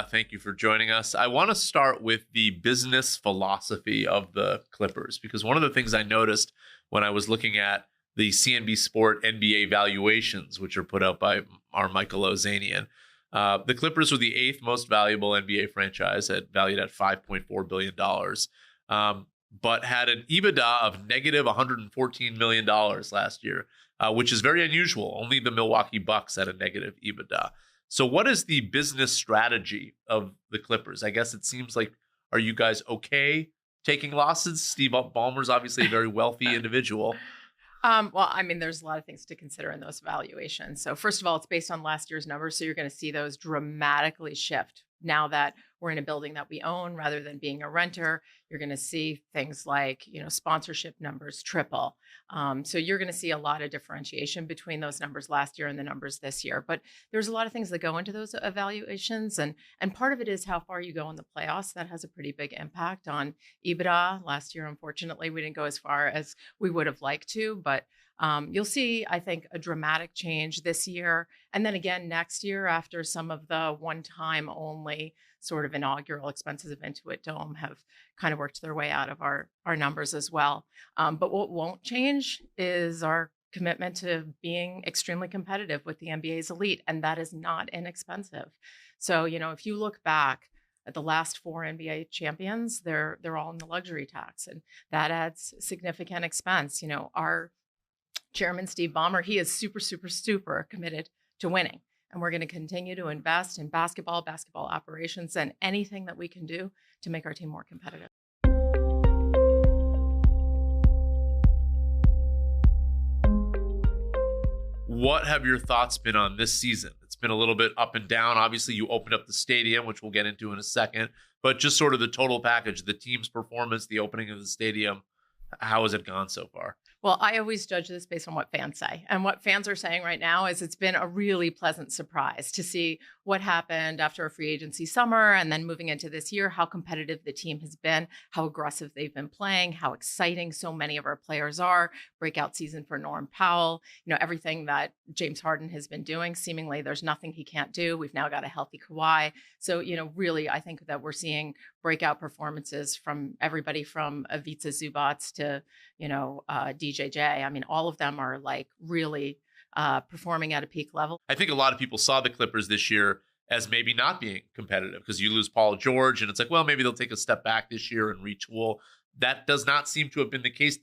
Thank you for joining us. I want to start with the business philosophy of the Clippers, because one of the things I noticed when I was looking at the CNBC Sport NBA valuations, which are put out by our Michael Ozanian, the Clippers were the 8th most valuable NBA franchise, valued at $5.4 billion, but had an EBITDA of negative $114 million last year, which is very unusual. Only the Milwaukee Bucks had a negative EBITDA. So what is the business strategy of the Clippers? I guess it seems like, are you guys okay taking losses? Steve Ballmer's obviously a very wealthy individual. Well, I mean, there's a lot of things to consider in those valuations. So first of all, it's based on last year's numbers. So you're going to see those dramatically shift now that we're in a building that we own rather than being a renter. You're going to see things like, sponsorship numbers triple. So you're going to see a lot of differentiation between those numbers last year and the numbers this year. But there's a lot of things that go into those evaluations. And part of it is how far you go in the playoffs. That has a pretty big impact on EBITDA. Last year, unfortunately, we didn't go as far as we would have liked to. But you'll see, I think, a dramatic change this year. And then again, next year, after some of the one-time only sort of inaugural expenses of Intuit Dome have kind of worked their way out of our numbers as well. But what won't change is our commitment to being extremely competitive with the NBA's elite. And that is not inexpensive. So, if you look back at the last 4 NBA champions, they're all in the luxury tax. And that adds significant expense. Our Chairman Steve Ballmer, he is super, super, super committed to winning. And we're going to continue to invest in basketball operations, and anything that we can do to make our team more competitive. What have your thoughts been on this season? It's been a little bit up and down. Obviously, you opened up the stadium, which we'll get into in a second, but just sort of the total package, the team's performance, the opening of the stadium. How has it gone so far? Well, I always judge this based on what fans say. And what fans are saying right now is it's been a really pleasant surprise to see what happened after a free agency summer and then moving into this year, how competitive the team has been, how aggressive they've been playing, how exciting so many of our players are. Breakout season for Norm Powell, everything that James Harden has been doing. Seemingly there's nothing he can't do. We've now got a healthy Kawhi. So, really, I think that we're seeing breakout performances from everybody from Ivica Zubac to, DJJ. I mean, all of them are like really performing at a peak level. I think a lot of people saw the Clippers this year as maybe not being competitive because you lose Paul George and it's like, well, maybe they'll take a step back this year and retool. That does not seem to have been the case.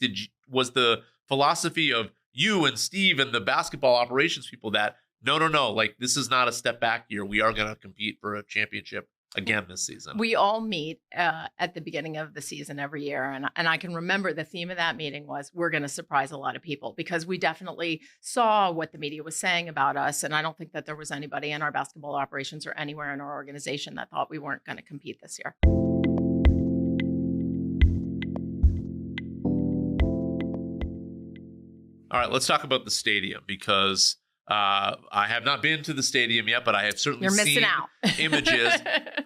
Was the philosophy of you and Steve and the basketball operations people that no, like this is not a step back year. We are going to compete for a championship again this season? We all meet at the beginning of the season every year. And I can remember the theme of that meeting was we're going to surprise a lot of people because we definitely saw what the media was saying about us. And I don't think that there was anybody in our basketball operations or anywhere in our organization that thought we weren't going to compete this year. All right, let's talk about the stadium because I have not been to the stadium yet, but I have certainly seen images.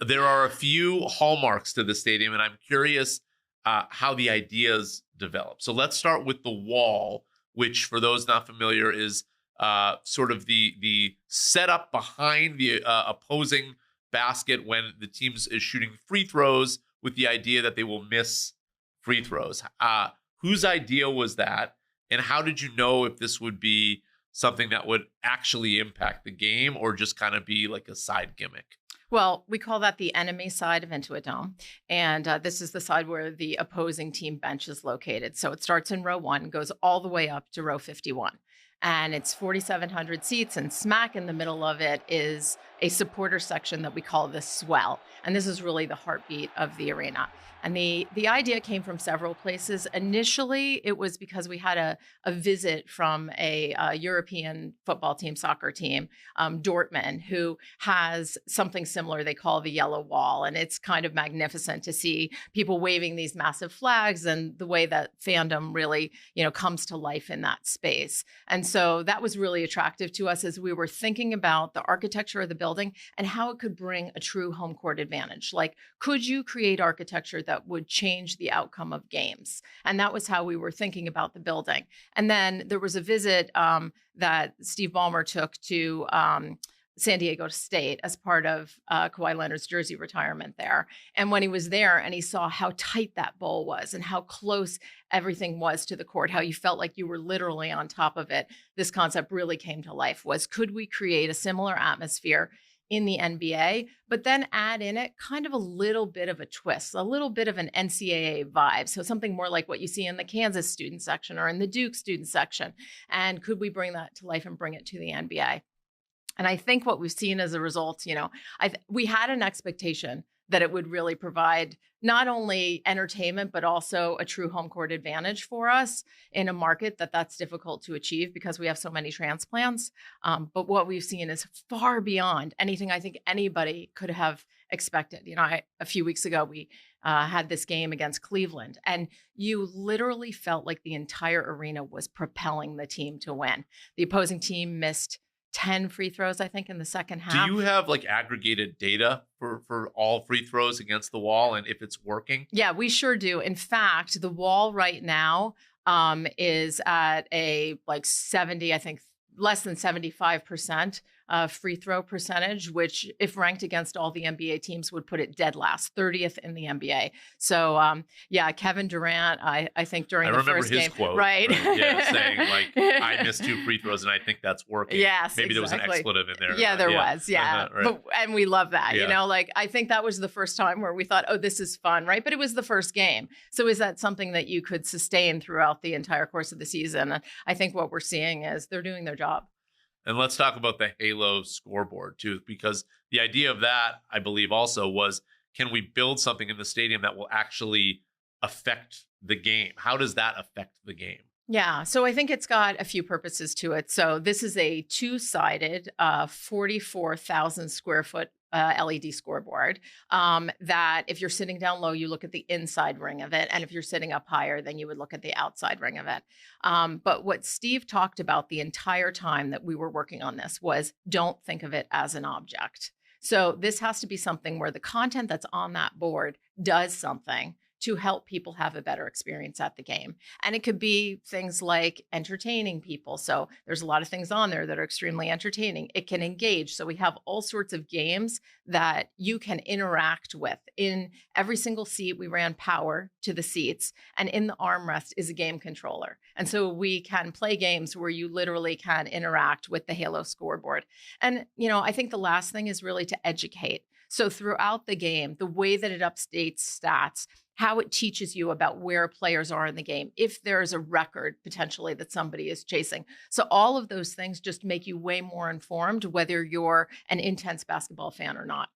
There are a few hallmarks to the stadium, and I'm curious how the ideas develop. So let's start with the wall, which for those not familiar is sort of the setup behind the opposing basket when the team is shooting free throws with the idea that they will miss free throws. Whose idea was that? And how did you know if this would be something that would actually impact the game or just kind of be like a side gimmick? Well, we call that the enemy side of Intuit Dome. And this is the side where the opposing team bench is located. So it starts in row 1, goes all the way up to row 51. And it's 4,700 seats, and smack in the middle of it is a supporter section that we call the swell. And this is really the heartbeat of the arena. And the idea came from several places. Initially, it was because we had a visit from a European football team, soccer team, Dortmund, who has something similar they call the yellow wall. And it's kind of magnificent to see people waving these massive flags and the way that fandom really, comes to life in that space. And so that was really attractive to us as we were thinking about the architecture of the building and how it could bring a true home court advantage. Like, could you create architecture that would change the outcome of games? And that was how we were thinking about the building. And then there was a visit that Steve Ballmer took to San Diego State as part of Kawhi Leonard's jersey retirement there. And when he was there and he saw how tight that bowl was and how close everything was to the court, how you felt like you were literally on top of it, this concept really came to life. Was, could we create a similar atmosphere in the NBA, but then add in it kind of a little bit of a twist, a little bit of an NCAA vibe. So something more like what you see in the Kansas student section or in the Duke student section. And could we bring that to life and bring it to the NBA? And I think what we've seen as a result, we had an expectation that it would really provide not only entertainment, but also a true home court advantage for us in a market that's difficult to achieve because we have so many transplants. But what we've seen is far beyond anything I think anybody could have expected. A few weeks ago, we had this game against Cleveland, and you literally felt like the entire arena was propelling the team to win. The opposing team missed 10 free throws, I think, in the second half. Do you have like aggregated data for all free throws against the wall and if it's working? Yeah, we sure do. In fact, the wall right now is at a like 70, I think less than 75% free throw percentage, which if ranked against all the NBA teams would put it dead last, 30th in the NBA. So Kevin Durant, I think during the first game, quote, right? Yeah, saying like, I missed 2 free throws and I think that's working. Yes, maybe there was an expletive in there. Yeah, there was. Yeah, right. And we love that. Yeah. I think that was the first time where we thought, oh, this is fun, right? But it was the first game. So is that something that you could sustain throughout the entire course of the season? And I think what we're seeing is they're doing their job. And let's talk about the Halo scoreboard too, because the idea of that, I believe also was, can we build something in the stadium that will actually affect the game? How does that affect the game? Yeah, so I think it's got a few purposes to it. So this is a 2-sided, 44,000 square foot LED scoreboard that if you're sitting down low, you look at the inside ring of it. And if you're sitting up higher, then you would look at the outside ring of it. But what Steve talked about the entire time that we were working on this was, don't think of it as an object. So this has to be something where the content that's on that board does something to help people have a better experience at the game. And it could be things like entertaining people. So there's a lot of things on there that are extremely entertaining. It can engage. So we have all sorts of games that you can interact with. In every single seat, we ran power to the seats, and in the armrest is a game controller. And so we can play games where you literally can interact with the Halo scoreboard. And, I think the last thing is really to educate. So throughout the game, the way that it updates stats, how it teaches you about where players are in the game, if there's a record potentially that somebody is chasing. So all of those things just make you way more informed, whether you're an intense basketball fan or not.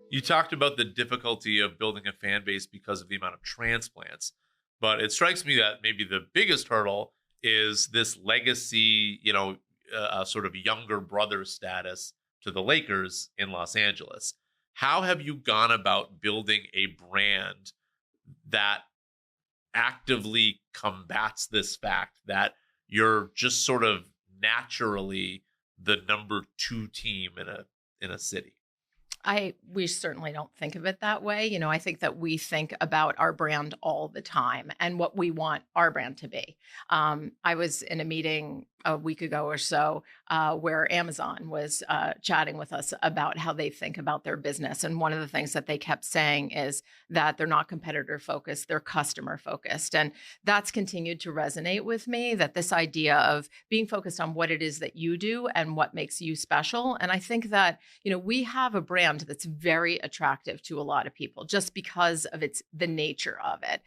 You talked about the difficulty of building a fan base because of the amount of transplants, but it strikes me that maybe the biggest hurdle is this legacy, sort of younger brother status to the Lakers in Los Angeles. How have you gone about building a brand that actively combats this fact that you're just sort of naturally the number 2 team in a city? We certainly don't think of it that way. I think that we think about our brand all the time and what we want our brand to be. I was in a meeting a week ago or so where Amazon was chatting with us about how they think about their business. And one of the things that they kept saying is that they're not competitor focused, they're customer focused. And that's continued to resonate with me, that this idea of being focused on what it is that you do and what makes you special. And I think that, we have a brand that's very attractive to a lot of people just because of the nature of it.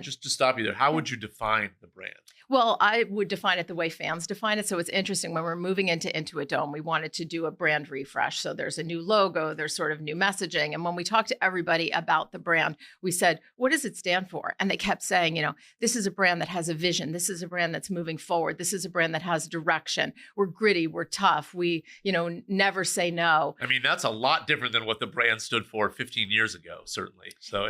Just to stop you there, how would you define the brand? Well, I would define it the way fans define it. So it's interesting, when we're moving into Intuit Dome, we wanted to do a brand refresh. So there's a new logo, there's sort of new messaging. And when we talked to everybody about the brand, we said, what does it stand for? And they kept saying, this is a brand that has a vision. This is a brand that's moving forward. This is a brand that has direction. We're gritty. We're tough. We, never say no. I mean, that's a lot different than what the brand stood for 15 years ago, certainly. So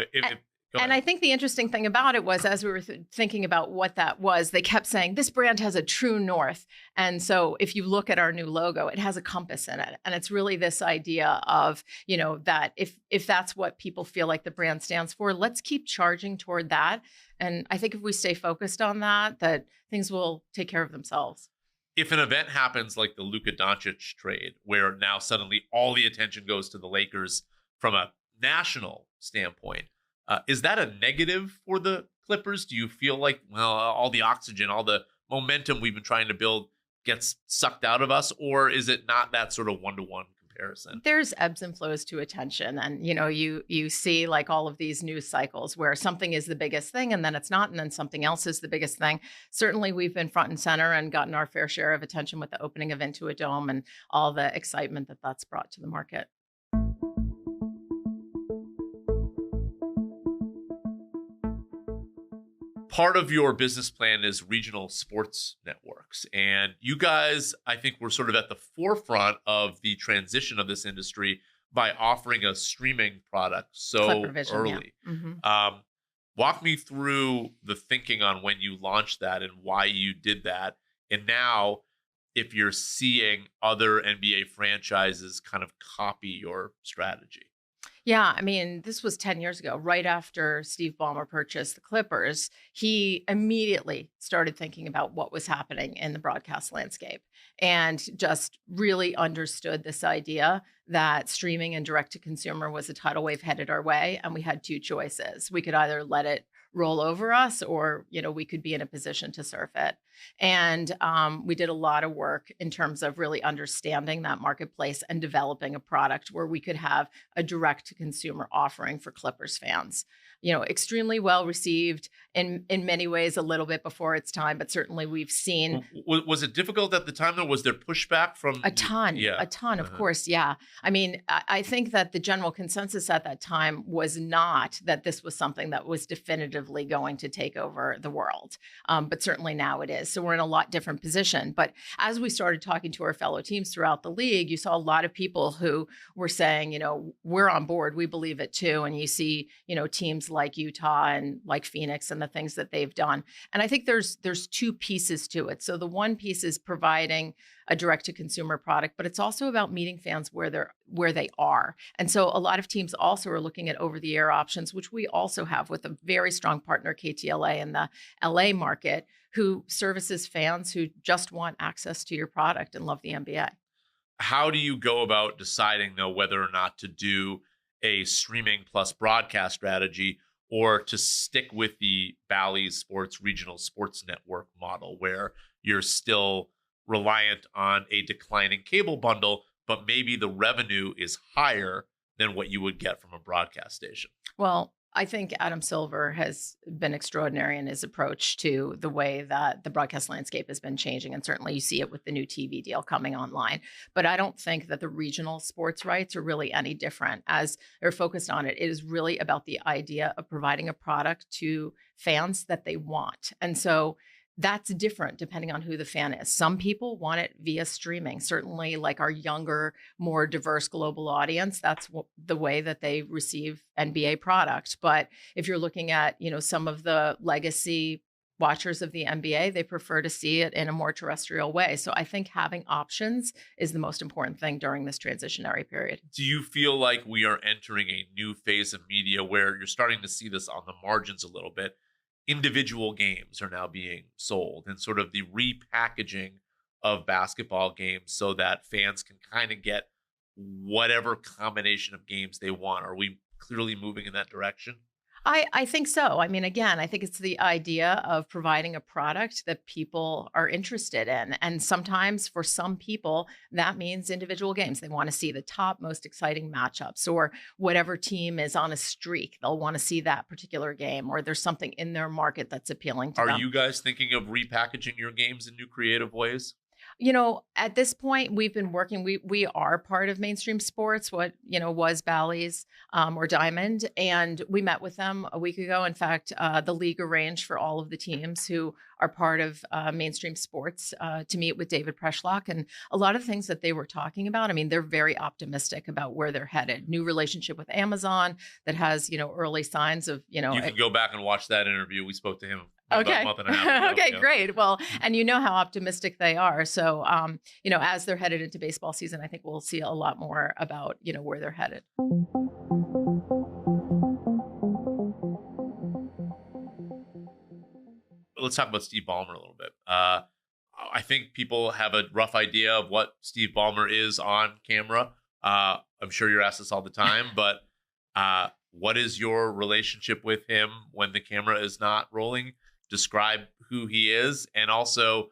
And I think the interesting thing about it was, as we were thinking about what that was, they kept saying this brand has a true north. And so if you look at our new logo, it has a compass in it. And it's really this idea of, that if that's what people feel like the brand stands for, let's keep charging toward that. And I think if we stay focused on that things will take care of themselves. If an event happens like the Luka Doncic trade, where now suddenly all the attention goes to the Lakers from a national standpoint, is that a negative for the Clippers? Do you feel like, all the oxygen, all the momentum we've been trying to build gets sucked out of us? Or is it not that sort of one-to-one comparison? There's ebbs and flows to attention. And, you see like all of these news cycles where something is the biggest thing and then it's not, and then something else is the biggest thing. Certainly we've been front and center and gotten our fair share of attention with the opening of Intuit Dome and all the excitement that that's brought to the market. Part of your business plan is regional sports networks. And you guys, I think, were sort of at the forefront of the transition of this industry by offering a streaming product so ClipperVision, early. Yeah. Mm-hmm. Walk me through the thinking on when you launched that and why you did that. And now, if you're seeing other NBA franchises kind of copy your strategy. Yeah, I mean, this was 10 years ago, right after Steve Ballmer purchased the Clippers. He immediately started thinking about what was happening in the broadcast landscape and just really understood this idea that streaming and direct to consumer was a tidal wave headed our way. And we had two choices. We could either let it roll over us or, we could be in a position to surf it. And we did a lot of work in terms of really understanding that marketplace and developing a product where we could have a direct to consumer offering for Clippers fans. Extremely well received in many ways, a little bit before its time, but certainly we've seen. Was it difficult at the time, though? Was there pushback from a ton, of course. Yeah. I mean, I think that the general consensus at that time was not that this was something that was definitively going to take over the world. But certainly now it is. So we're in a lot different position. But as we started talking to our fellow teams throughout the league, you saw a lot of people who were saying, we're on board. We believe it too. And you see, teams like Utah and like Phoenix and the things that they've done. And I think there's two pieces to it. So the one piece is providing a direct to consumer product, but it's also about meeting fans where they are. And so a lot of teams also are looking at over the air options, which we also have with a very strong partner, KTLA, in the LA market, who services fans who just want access to your product and love the NBA. How do you go about deciding, though, whether or not to do a streaming plus broadcast strategy or to stick with the Bally's Sports regional sports network model where you're still reliant on a declining cable bundle, but maybe the revenue is higher than what you would get from a broadcast station? Well, I think Adam Silver has been extraordinary in his approach to the way that the broadcast landscape has been changing. And certainly you see it with the new TV deal coming online. But I don't think that the regional sports rights are really any different as they're focused on it. It is really about the idea of providing a product to fans that they want. And so that's different depending on who the fan is. Some people want it via streaming. Certainly, like our younger, more diverse global audience, that's the way that they receive NBA product. But if you're looking at, some of the legacy watchers of the NBA, they prefer to see it in a more terrestrial way. So I think having options is the most important thing during this transitionary period. Do you feel like we are entering a new phase of media where you're starting to see this on the margins a little bit? Individual games are now being sold and sort of the repackaging of basketball games so that fans can kind of get whatever combination of games they want. Are we clearly moving in that direction? I think so. I mean, again, I think it's the idea of providing a product that people are interested in. And sometimes for some people, that means individual games. They want to see the top, most exciting matchups, or whatever team is on a streak. They'll want to see that particular game, or there's something in their market that's appealing to them. Are you guys thinking of repackaging your games in new creative ways? At this point, we've been working. We are part of mainstream sports, what was Bally's or Diamond, and we met with them a week ago. In fact, the league arranged for all of the teams who are part of mainstream sports to meet with David Preschlock, and a lot of things that they were talking about. I mean, they're very optimistic about where they're headed. New relationship with Amazon that has early signs of You can go back and watch that interview. We spoke to him. About Okay. a month and a half ago. Okay, great. Well, and how optimistic they are. So, as they're headed into baseball season, I think we'll see a lot more about, where they're headed. Let's talk about Steve Ballmer a little bit. I think people have a rough idea of what Steve Ballmer is on camera. I'm sure you're asked this all the time, but what is your relationship with him when the camera is not rolling? Describe who he is, and also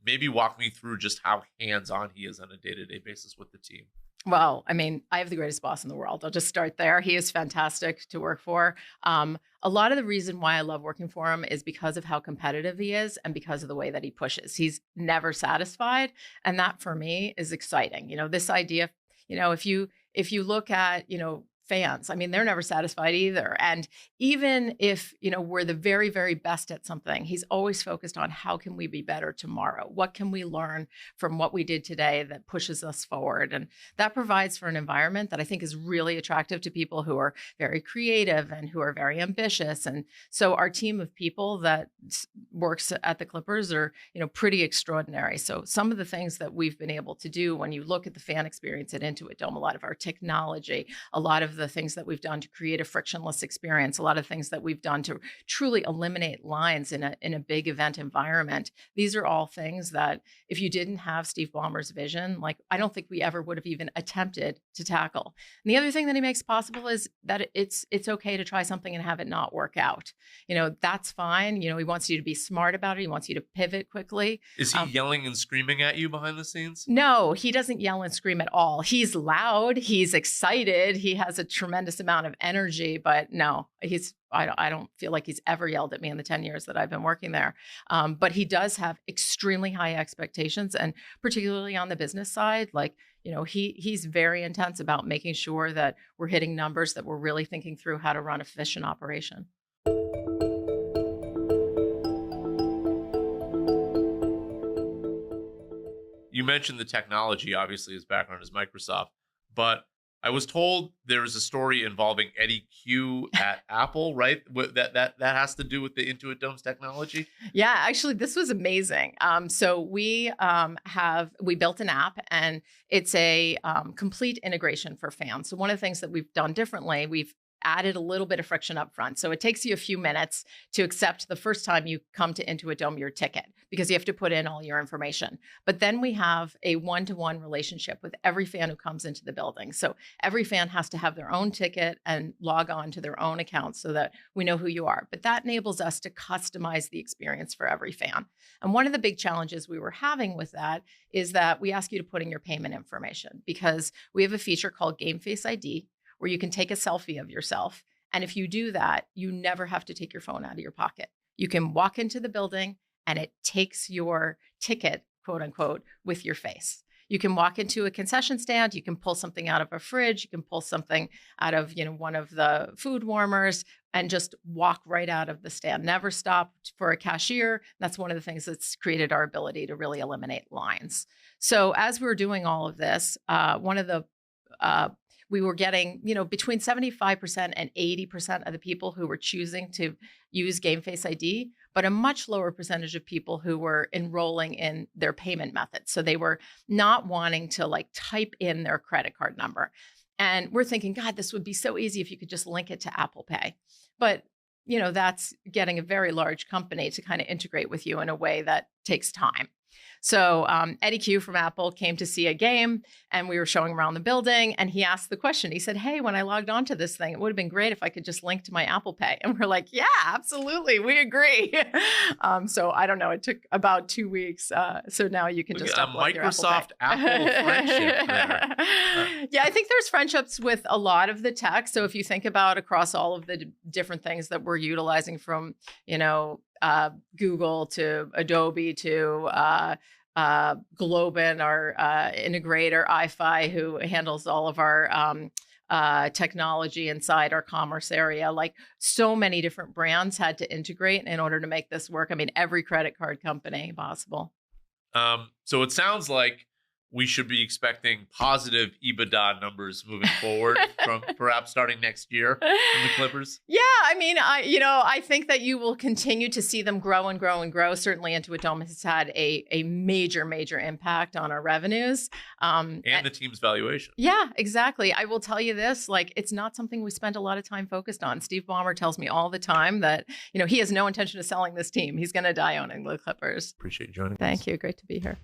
maybe walk me through just how hands-on he is on a day-to-day basis with the team. Well, I mean, I have the greatest boss in the world. I'll just start there. He is fantastic to work for. A lot of the reason why I love working for him is because of how competitive he is and because of the way that he pushes. He's never satisfied. And that for me is exciting. This idea, if you look at, fans, I mean, they're never satisfied either. And even if, we're the very, very best at something, he's always focused on how can we be better tomorrow? What can we learn from what we did today that pushes us forward? And that provides for an environment that I think is really attractive to people who are very creative and who are very ambitious. And so our team of people that works at the Clippers are, pretty extraordinary. So some of the things that we've been able to do when you look at the fan experience at Intuit Dome, a lot of our technology, a lot of the things that we've done to create a frictionless experience, a lot of things that we've done to truly eliminate lines in a big event environment. These are all things that if you didn't have Steve Ballmer's vision, I don't think we ever would have even attempted to tackle. And the other thing that he makes possible is that it's okay to try something and have it not work out. That's fine. He wants you to be smart about it. He wants you to pivot quickly. Is he yelling and screaming at you behind the scenes? No, he doesn't yell and scream at all. He's loud. He's excited. He has a tremendous amount of energy, but no, I don't feel like he's ever yelled at me in the 10 years that I've been working there. But he does have extremely high expectations, and particularly on the business side, he's very intense about making sure that we're hitting numbers, that we're really thinking through how to run an efficient operation. You mentioned the technology. Obviously, his background is Microsoft, but I was told there is a story involving Eddie Q at Apple, right? That has to do with the Intuit Dome's technology. Yeah, actually, this was amazing. So we built an app, and it's a complete integration for fans. So one of the things that we've done differently, we've added a little bit of friction up front. So it takes you a few minutes to accept the first time you come to Intuit Dome your ticket, because you have to put in all your information. But then we have a one-to-one relationship with every fan who comes into the building. So every fan has to have their own ticket and log on to their own account so that we know who you are. But that enables us to customize the experience for every fan. And one of the big challenges we were having with that is that we ask you to put in your payment information, because we have a feature called Game Face ID, where you can take a selfie of yourself. And if you do that, you never have to take your phone out of your pocket. You can walk into the building and it takes your ticket, quote unquote, with your face. You can walk into a concession stand, you can pull something out of a fridge, you can pull something out of, one of the food warmers, and just walk right out of the stand. Never stop for a cashier. That's one of the things that's created our ability to really eliminate lines. So as we were doing all of this, we were getting, between 75% and 80% of the people who were choosing to use Game Face ID, but a much lower percentage of people who were enrolling in their payment method. So they were not wanting to type in their credit card number. And we're thinking, God, this would be so easy if you could just link it to Apple Pay. But, that's getting a very large company to kind of integrate with you in a way that takes time. So Eddie Q from Apple came to see a game, and we were showing around the building, and he asked the question. He said, hey, when I logged onto this thing, it would have been great if I could just link to my Apple Pay. And we're like, yeah, absolutely. We agree. So I don't know. It took about 2 weeks. So now you can just upload your Microsoft Apple friendship there. Yeah, I think there's friendships with a lot of the tech. So if you think about across all of the different things that we're utilizing from, Google to Adobe to Globin, our integrator, iFi, who handles all of our technology inside our commerce area. Like, so many different brands had to integrate in order to make this work. I mean, every credit card company possible. So it sounds like we should be expecting positive EBITDA numbers moving forward from perhaps starting next year from the Clippers. Yeah, I mean, I think that you will continue to see them grow and grow and grow. Certainly, Intuit has had a major impact on our revenues and the team's valuation. Yeah, exactly. I will tell you this: like, it's not something we spend a lot of time focused on. Steve Ballmer tells me all the time that he has no intention of selling this team. He's going to die owning the Clippers. Appreciate you joining us. Thank you. Great to be here.